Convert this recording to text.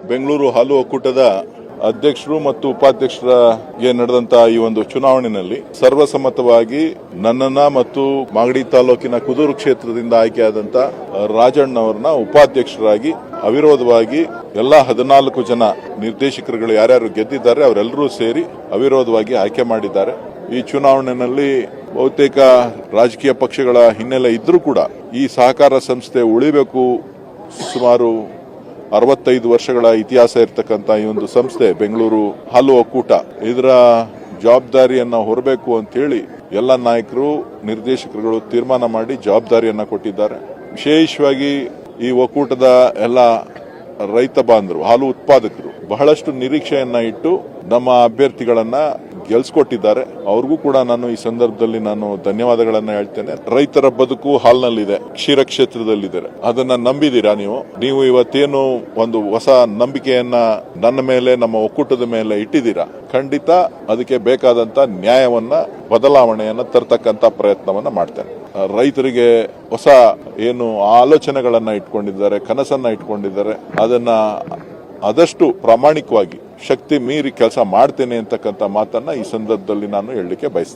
ಬೆಂಗಳೂರು ಹಾಲು ಒಕ್ಕೂಟದ ಅಧ್ಯಕ್ಷರು ಮತ್ತು ಉಪಾಧ್ಯಕ್ಷರಿಗೆ ನಡೆದಂತಹ ಈ ಒಂದು ಚುನಾವಣೆಯಲ್ಲಿ ಸರ್ವಸಮ್ಮತವಾಗಿ ನನ್ನನ್ನ ಮತ್ತು ಮಾಗಡಿ ತಾಲೂಕಿನ ಕುದೂರು ಕ್ಷೇತ್ರದಿಂದ ಆಯ್ಕೆಯಾದಂತ ರಾಜಣ್ಣ ಅವರನ್ನ ಉಪಾಧ್ಯಕ್ಷರಾಗಿ ಅವಿರೋಧವಾಗಿ ಎಲ್ಲಾ 14 ಜನ ನಿರ್ದೇಶಕರುಗಳು ಯಾರ್ಯಾರು ಗೆದ್ದಿದ್ದಾರೆ ಅವರೆಲ್ಲರೂ ಸೇರಿ ಅವಿರೋಧವಾಗಿ ಆಯ್ಕೆ ಮಾಡಿದ್ದಾರೆ. ಈ ಚುನಾವಣೆಯಲ್ಲಿ ಬಹುತೇಕ ರಾಜಕೀಯ ಪಕ್ಷಗಳ ಹಿನ್ನೆಲೆ ಇದ್ರೂ ಕೂಡ ಈ ಸಹಕಾರ ಸಂಸ್ಥೆ ಉಳಿಬೇಕು. ಸುಮಾರು 65 ವರ್ಷಗಳ ಇತಿಹಾಸ ಇರತಕ್ಕಂತ ಈ ಒಂದು ಸಂಸ್ಥೆ ಬೆಂಗಳೂರು ಹಾಲು ಒಕ್ಕೂಟ ಇದರ ಜವಾಬ್ದಾರಿಯನ್ನ ಹೊರಬೇಕು ಅಂತ ಹೇಳಿ ಎಲ್ಲ ನಾಯಕರು ನಿರ್ದೇಶಕರುಗಳು ತೀರ್ಮಾನ ಮಾಡಿ ಜವಾಬ್ದಾರಿಯನ್ನ ಕೊಟ್ಟಿದ್ದಾರೆ. ವಿಶೇಷವಾಗಿ ಈ ಒಕ್ಕೂಟದ ಎಲ್ಲ ರೈತ ಬಾಂಧವರು ಹಾಲು ಉತ್ಪಾದಕರು ಬಹಳಷ್ಟು ನಿರೀಕ್ಷೆಯನ್ನ ಇಟ್ಟು ನಮ್ಮ ಅಭ್ಯರ್ಥಿಗಳನ್ನ ಗೆಲ್ಸ್ಕೊಟ್ಟಿದ್ದಾರೆ. ಅವ್ರಿಗೂ ಕೂಡ ನಾನು ಈ ಸಂದರ್ಭದಲ್ಲಿ ಧನ್ಯವಾದಗಳನ್ನ ಹೇಳ್ತೇನೆ. ರೈತರ ಬದುಕು ಹಾಲ್ನಲ್ಲಿದೆ, ಕ್ಷೀರ ಕ್ಷೇತ್ರದಲ್ಲಿದೆ. ಅದನ್ನ ನಂಬಿದೀರಾ ನೀವು ಇವತ್ತೇನು ಒಂದು ಹೊಸ ನಂಬಿಕೆಯನ್ನ ನನ್ನ ಮೇಲೆ ನಮ್ಮ ಒಕ್ಕೂಟದ ಮೇಲೆ ಇಟ್ಟಿದ್ದೀರಾ. ಖಂಡಿತ ಅದಕ್ಕೆ ಬೇಕಾದಂತ ನ್ಯಾಯವನ್ನ ಬದಲಾವಣೆಯನ್ನ ತರ್ತಕ್ಕಂತ ಪ್ರಯತ್ನವನ್ನ ಮಾಡ್ತೇನೆ. ರೈತರಿಗೆ ಹೊಸ ಏನು ಆಲೋಚನೆಗಳನ್ನ ಇಟ್ಕೊಂಡಿದ್ದಾರೆ, ಕನಸನ್ನ ಇಟ್ಕೊಂಡಿದ್ದಾರೆ, ಅದನ್ನ ಆದಷ್ಟು ಪ್ರಾಮಾಣಿಕವಾಗಿ ಶಕ್ತಿ ಮೀರಿ ಕೆಲಸ ಮಾಡ್ತೇನೆ ಅಂತಕ್ಕಂಥ ಮಾತನ್ನ ಈ ಸಂದರ್ಭದಲ್ಲಿ ನಾನು ಹೇಳಲಿಕ್ಕೆ ಬಯಸ್ತೇನೆ.